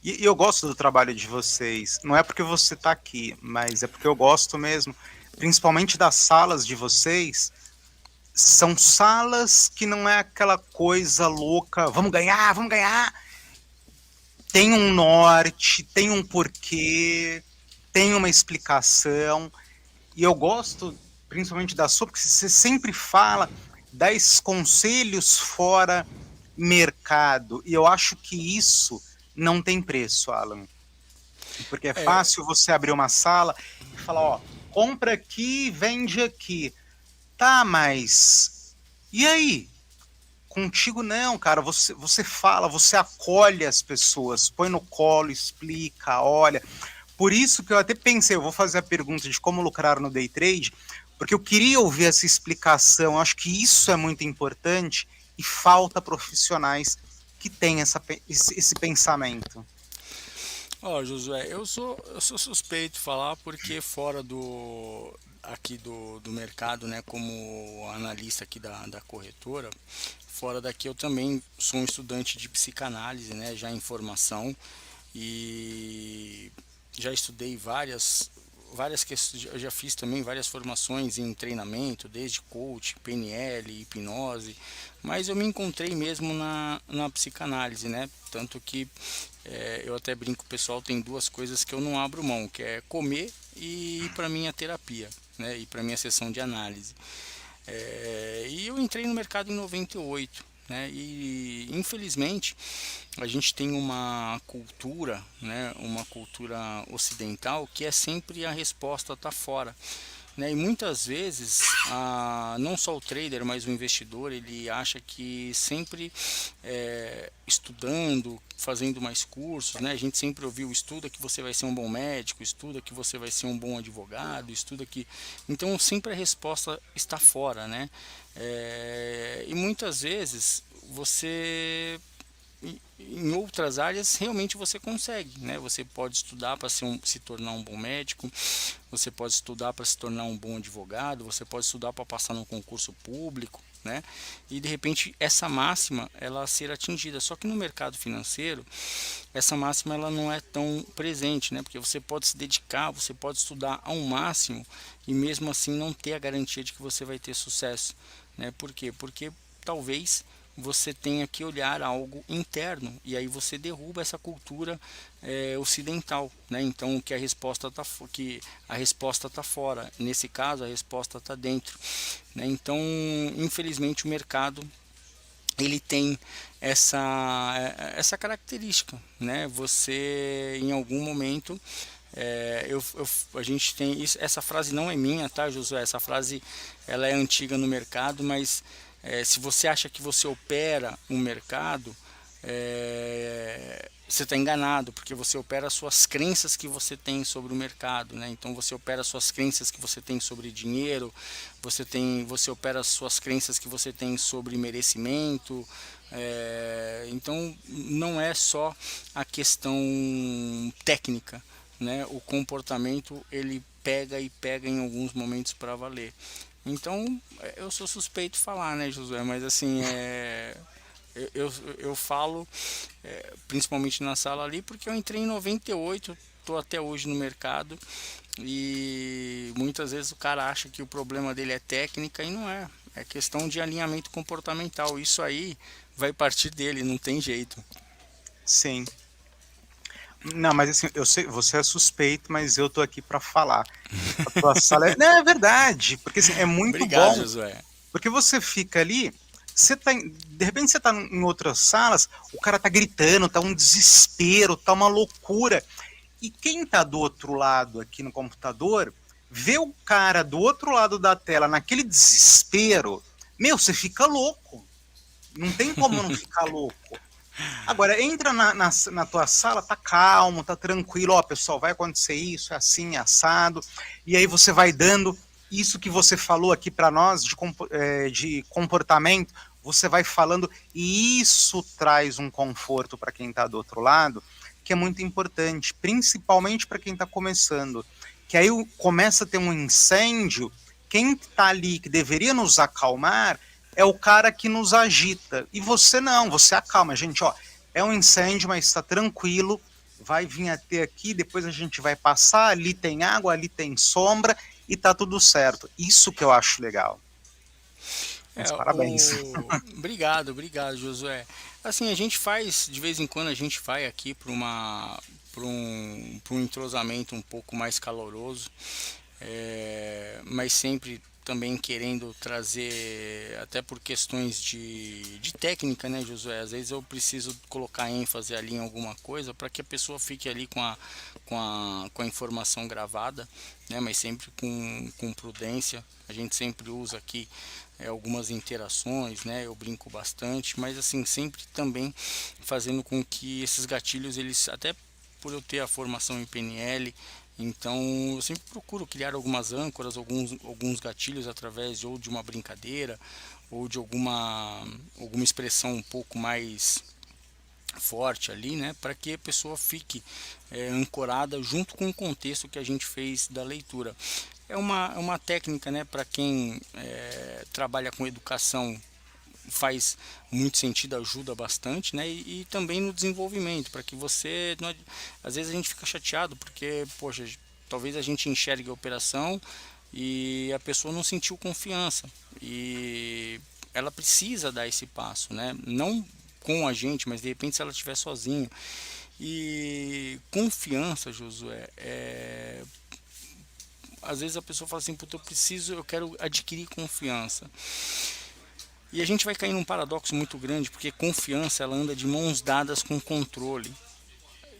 E eu gosto do trabalho de vocês. Não é porque você está aqui, mas é porque eu gosto mesmo, principalmente das salas de vocês. São salas que não é aquela coisa louca, vamos ganhar, vamos ganhar. Tem um norte, tem um porquê, tem uma explicação. E eu gosto principalmente da sua, porque você sempre fala, dá esses conselhos fora mercado. E eu acho que isso não tem preço, Alan. Porque é É, fácil você abrir uma sala e falar, ó, compra aqui, vende aqui. Tá, mas e aí? Contigo não, cara. Você fala, você acolhe as pessoas, põe no colo, explica, olha. Por isso que eu até pensei, eu vou fazer a pergunta de como lucrar no day trade, porque eu queria ouvir essa explicação. Eu acho que isso é muito importante e falta profissionais que têm esse pensamento. ó, Josué, eu sou suspeito de falar porque fora do mercado, né, como analista aqui da corretora, fora daqui eu também sou um estudante de psicanálise, né, já em formação, e já estudei várias questões, eu já fiz também várias formações em treinamento, desde coach, PNL, hipnose, mas eu me encontrei mesmo na psicanálise, né? Tanto que eu até brinco, pessoal, tem duas coisas que eu não abro mão, que é comer e ir para minha terapia, né? Ir para minha sessão de análise. E eu entrei no mercado em 98, né? E infelizmente a gente tem uma cultura, né? Uma cultura ocidental que é sempre a resposta tá fora, né? E muitas vezes, não só o trader, mas o investidor, ele acha que sempre estudando, fazendo mais cursos, né? A gente sempre ouviu, estuda que você vai ser um bom médico, estuda que você vai ser um bom advogado, estuda que... Então sempre a resposta está fora, né? E muitas vezes você em outras áreas realmente você consegue, né? Você pode estudar para se tornar um bom médico, você pode estudar para se tornar um bom advogado, você pode estudar para passar num concurso público, né? E de repente essa máxima ela ser atingida. Só que no mercado financeiro essa máxima ela não é tão presente, né? Porque você pode se dedicar, você pode estudar ao máximo e mesmo assim não ter a garantia de que você vai ter sucesso, né? Por quê? Porque talvez você tenha que olhar algo interno e aí você derruba essa cultura ocidental, né? Então que a resposta tá fora, nesse caso a resposta está dentro, né? Então infelizmente o mercado ele tem essa característica, né? Você em algum momento a gente tem isso, essa frase não é minha, tá, Josué? Essa frase ela é antiga no mercado, mas se você acha que você opera um mercado, você está enganado, porque você opera as suas crenças que você tem sobre o mercado, né? Então você opera as suas crenças que você tem sobre dinheiro, você opera as suas crenças que você tem sobre merecimento. Então não é só a questão técnica, né? O comportamento ele pega e pega em alguns momentos para valer. Então eu sou suspeito de falar, né, Josué? Mas assim eu falo principalmente na sala ali porque eu entrei em 98, estou até hoje no mercado e muitas vezes o cara acha que o problema dele é técnica e não é. É questão de alinhamento comportamental. Isso aí vai partir dele, não tem jeito. Sim. Não, mas assim, eu sei, você é suspeito, mas eu tô aqui para falar. A tua sala é... Não, é verdade, porque assim, é muito Obrigado, bom, Josué. porque você fica ali, você tá de repente você tá em outras salas, o cara tá gritando, tá um desespero, tá uma loucura. E quem tá do outro lado aqui no computador, vê o cara do outro lado da tela naquele desespero, meu, você fica louco. Não tem como não ficar louco. Agora, entra na tua sala, tá calmo, tá tranquilo, ó, pessoal, vai acontecer isso, é assim, é assado, e aí você vai dando isso que você falou aqui para nós de comportamento, você vai falando, e isso traz um conforto para quem tá do outro lado, que é muito importante, principalmente para quem tá começando, que aí começa a ter um incêndio, quem tá ali que deveria nos acalmar é o cara que nos agita. E você não, você acalma, gente, ó. É um incêndio, mas está tranquilo. Vai vir até aqui, depois a gente vai passar. Ali tem água, ali tem sombra e tá tudo certo. Isso que eu acho legal. Mas parabéns. Obrigado, Josué. Assim, a gente faz, de vez em quando a gente vai aqui para um entrosamento um pouco mais caloroso, mas sempre também querendo trazer, até por questões de técnica, né, Josué? Às vezes eu preciso colocar ênfase ali em alguma coisa para que a pessoa fique ali com a informação gravada, né, mas sempre com prudência. A gente sempre usa aqui algumas interações, né? Eu brinco bastante, mas assim, sempre também fazendo com que esses gatilhos, eles até por eu ter a formação em PNL, então eu sempre procuro criar algumas âncoras, alguns gatilhos através ou de uma brincadeira ou de alguma expressão um pouco mais forte ali, né, para que a pessoa fique ancorada junto com o contexto que a gente fez da leitura. É uma técnica, né, para quem trabalha com educação faz muito sentido, ajuda bastante, né? E também no desenvolvimento, para que você, às vezes a gente fica chateado porque, poxa, talvez a gente enxergue a operação e a pessoa não sentiu confiança e ela precisa dar esse passo, né? Não com a gente, mas de repente se ela estiver sozinha. E confiança, Josué, às vezes a pessoa fala assim, puta, eu quero adquirir confiança. E a gente vai cair num paradoxo muito grande, porque confiança ela anda de mãos dadas com controle.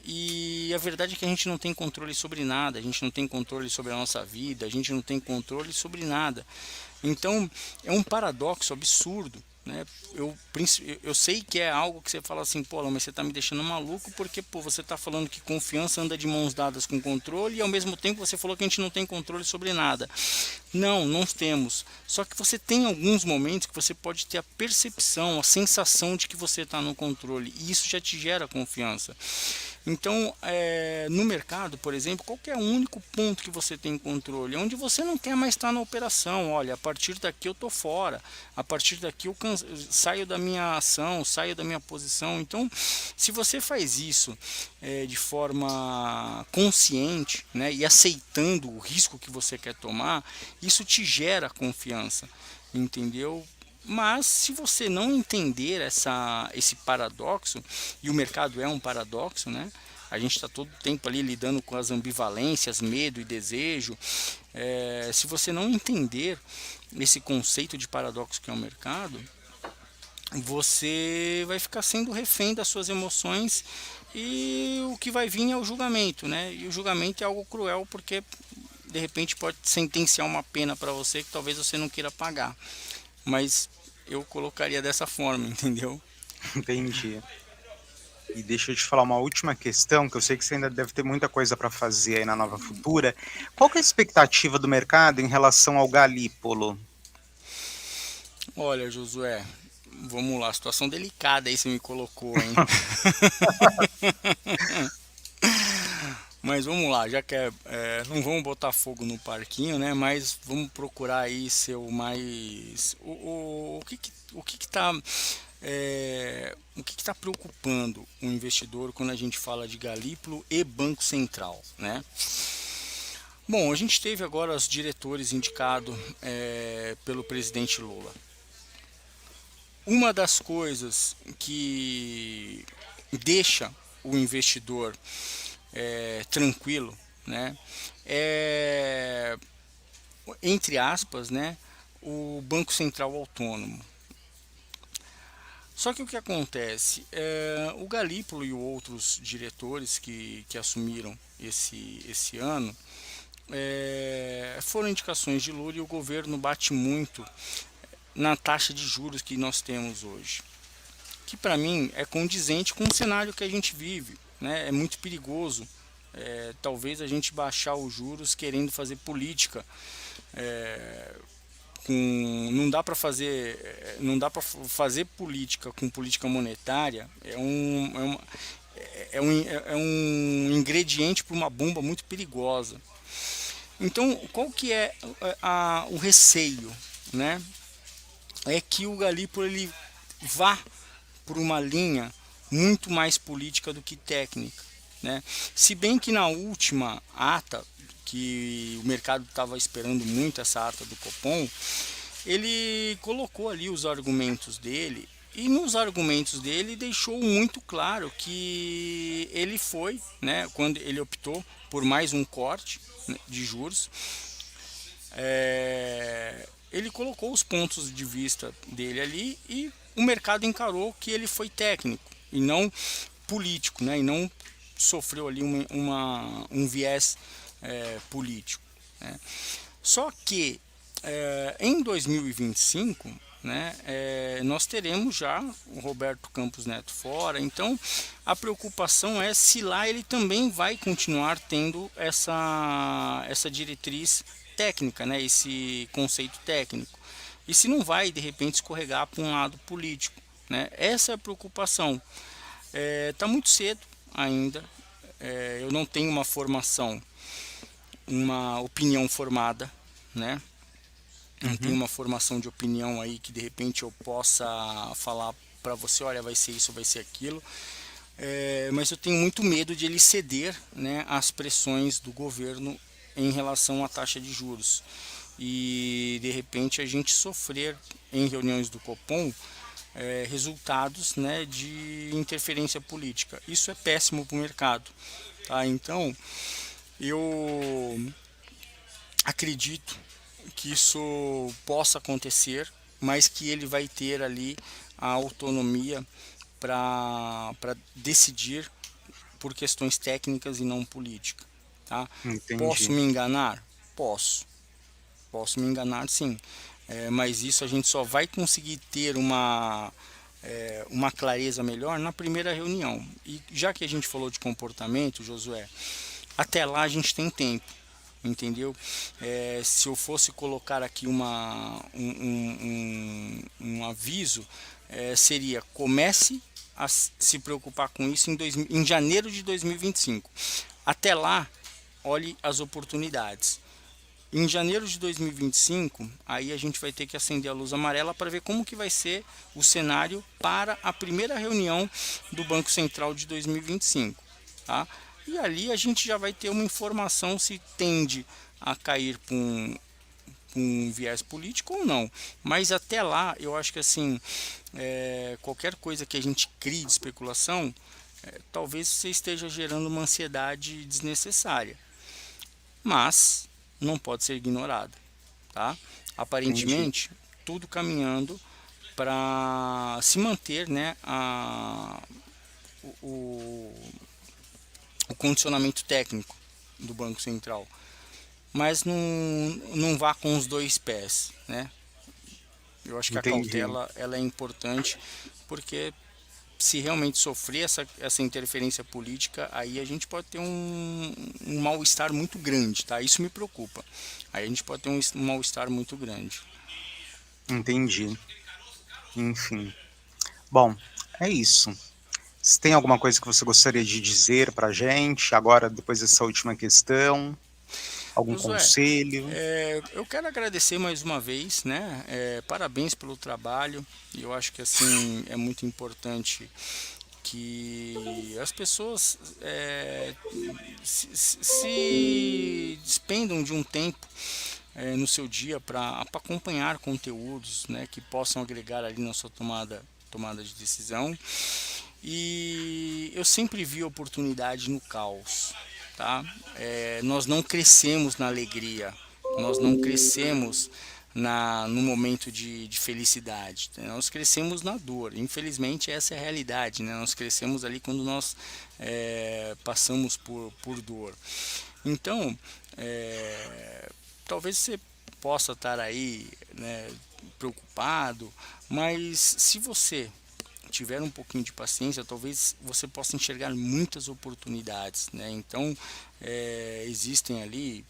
E a verdade é que a gente não tem controle sobre nada, a gente não tem controle sobre a nossa vida, a gente não tem controle sobre nada. Então é um paradoxo absurdo, né? Eu sei que é algo que você fala assim, pô, mas você está me deixando maluco porque pô, você está falando que confiança anda de mãos dadas com controle e ao mesmo tempo você falou que a gente não tem controle sobre nada. Não, não temos. Só que você tem alguns momentos que você pode ter a percepção, a sensação de que você está no controle e isso já te gera confiança. Então, no mercado, por exemplo, qual que é o único ponto que você tem controle? Onde você não quer mais estar na operação. Olha, a partir daqui eu estou fora. A partir daqui eu saio da minha ação, saio da minha posição. Então, se você faz isso de forma consciente, né, e aceitando o risco que você quer tomar, isso te gera confiança, entendeu? Mas se você não entender esse paradoxo, e o mercado é um paradoxo, né? A gente está todo tempo ali lidando com as ambivalências, medo e desejo. Se você não entender esse conceito de paradoxo que é o mercado, você vai ficar sendo refém das suas emoções e o que vai vir é o julgamento, né? E o julgamento é algo cruel porque de repente pode sentenciar uma pena para você que talvez você não queira pagar. Mas eu colocaria dessa forma, entendeu? Entendi. E deixa eu te falar uma última questão, que eu sei que você ainda deve ter muita coisa para fazer aí na Nova Futura. Qual que é a expectativa do mercado em relação ao Galípolo? Olha, Josué, vamos lá, situação delicada aí você me colocou, hein? Mas vamos lá, já que não vamos botar fogo no parquinho, né? Mas vamos procurar aí ser o mais... O que tá... o que está preocupando o investidor quando a gente fala de Galípolo e Banco Central, né? Bom, a gente teve agora os diretores indicados pelo presidente Lula. Uma das coisas que deixa o investidor tranquilo, né, entre aspas, né, o Banco Central Autônomo. Só que o que acontece? O Galípolo e outros diretores que assumiram esse ano foram indicações de Lula e o governo bate muito na taxa de juros que nós temos hoje, que para mim é condizente com o cenário que a gente vive, né? É muito perigoso, talvez a gente baixar os juros querendo fazer política, não dá para fazer política com política monetária, é um ingrediente para uma bomba muito perigosa. Então, qual que é o receio, né? É que o Galípolo ele vá por uma linha muito mais política do que técnica, né? Se bem que na última ata, que o mercado estava esperando muito essa ata do Copom, ele colocou ali os argumentos dele e nos argumentos dele deixou muito claro que ele foi, né, quando ele optou por mais um corte, né, de juros, ele colocou os pontos de vista dele ali e o mercado encarou que ele foi técnico e não político, né? E não sofreu ali um viés político, né? Só que em 2025, né, nós teremos já o Roberto Campos Neto fora, então a preocupação é se lá ele também vai continuar tendo essa diretriz técnica, né, esse conceito técnico, e se não vai de repente escorregar para um lado político, né? Essa é a preocupação. Tá muito cedo ainda, eu não tenho uma opinião formada, né? não tenho Uhum. uma formação de opinião aí que de repente eu possa falar para você, olha, vai ser isso, vai ser aquilo. Mas eu tenho muito medo de ele ceder, né, às pressões do governo em relação à taxa de juros e de repente a gente sofrer em reuniões do Copom resultados, né, de interferência política. Isso é péssimo para o mercado, tá? Então eu acredito que isso possa acontecer, mas que ele vai ter ali a autonomia para decidir por questões técnicas e não política, tá? Posso Entendi. me enganar? Posso me enganar sim, mas isso a gente só vai conseguir ter uma clareza melhor na primeira reunião. E já que a gente falou de comportamento, Josué, até lá a gente tem tempo, entendeu? Se eu fosse colocar aqui um aviso, seria comece a se preocupar com isso em janeiro de 2025. Até lá, olhe as oportunidades. Em janeiro de 2025, aí a gente vai ter que acender a luz amarela para ver como que vai ser o cenário para a primeira reunião do Banco Central de 2025, tá? E ali a gente já vai ter uma informação se tende a cair para um viés político ou não. Mas até lá, eu acho que assim, qualquer coisa que a gente crie de especulação, talvez você esteja gerando uma ansiedade desnecessária, mas não pode ser ignorada, tá? Entendi. Aparentemente, tudo caminhando para se manter, né, o, o condicionamento técnico do Banco Central, mas não vá com os dois pés, né? Eu acho que a Entendi. cautela ela é importante, porque se realmente sofrer essa interferência política, aí a gente pode ter um mal-estar muito grande, tá? Isso me preocupa. Aí a gente pode ter um mal-estar muito grande. Entendi. Enfim. Bom, é isso. Se tem alguma coisa que você gostaria de dizer para a gente, agora, depois dessa última questão, algum Josué, conselho? eu quero agradecer mais uma vez, né? Parabéns pelo trabalho. Eu acho que assim é muito importante que as pessoas se despendam de um tempo no seu dia para acompanhar conteúdos, né, que possam agregar ali na sua tomada de decisão. E eu sempre vi oportunidade no caos, tá? Nós não crescemos na alegria, nós não crescemos no momento de felicidade, né? Nós crescemos na dor. Infelizmente essa é a realidade, né? Nós crescemos ali quando nós passamos por dor. Então, talvez você possa estar aí, né, preocupado, mas se você tiver um pouquinho de paciência, talvez você possa enxergar muitas oportunidades, né? Então, existem ali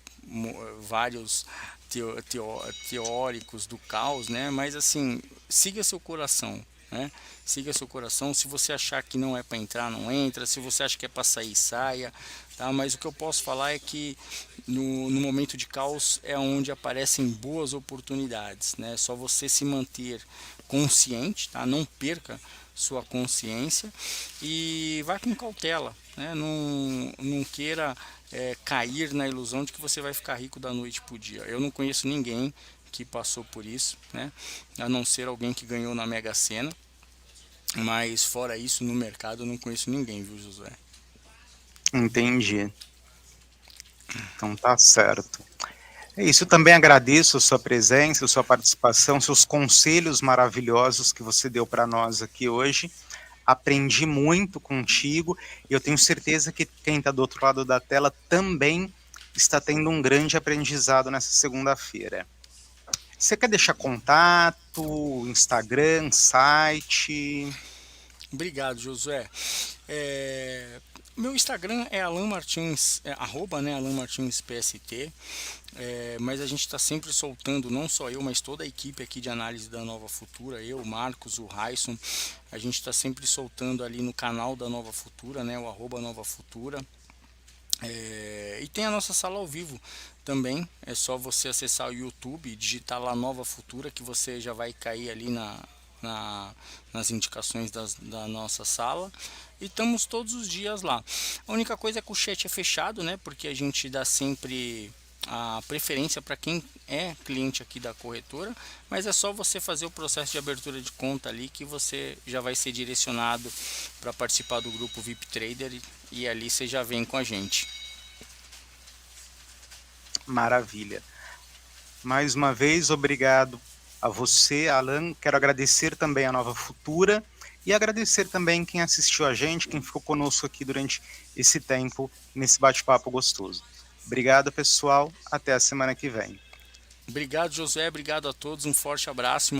vários teóricos do caos, né? Mas assim, siga seu coração, né? Siga seu coração. Se você achar que não é para entrar, não entra. Se você acha que é para sair, saia, tá? Mas o que eu posso falar é que no momento de caos é onde aparecem boas oportunidades, né? Só você se manter consciente, tá? Não perca sua consciência e vá com cautela, né? Não queira cair na ilusão de que você vai ficar rico da noite para o dia. Eu não conheço ninguém que passou por isso, né? A não ser alguém que ganhou na Mega Sena, mas fora isso no mercado eu não conheço ninguém, viu, Josué? Entendi. Então tá certo. É isso, eu também agradeço a sua presença, a sua participação, seus conselhos maravilhosos que você deu para nós aqui hoje. Aprendi muito contigo e eu tenho certeza que quem está do outro lado da tela também está tendo um grande aprendizado nessa segunda-feira. Você quer deixar contato, Instagram, site? Obrigado, Josué. Meu Instagram é Alan Martins, arroba, né, Alan Martins PST. Mas a gente está sempre soltando, não só eu, mas toda a equipe aqui de análise da Nova Futura, eu, o Marcos, o Raison, a gente está sempre soltando ali no canal da Nova Futura, né, o arroba Nova Futura. E tem a nossa sala ao vivo também. É só você acessar o YouTube e digitar lá Nova Futura que você já vai cair ali nas indicações da nossa sala. E estamos todos os dias lá. A única coisa é que o chat é fechado, né? Porque a gente dá sempre a preferência para quem é cliente aqui da corretora, mas é só você fazer o processo de abertura de conta ali que você já vai ser direcionado para participar do grupo VIP Trader e ali você já vem com a gente. Maravilha. Mais uma vez, obrigado a você, Alan. Quero agradecer também a Nova Futura e agradecer também quem assistiu a gente, quem ficou conosco aqui durante esse tempo, nesse bate-papo gostoso. Obrigado, pessoal. Até a semana que vem. Obrigado, José. Obrigado a todos. Um forte abraço.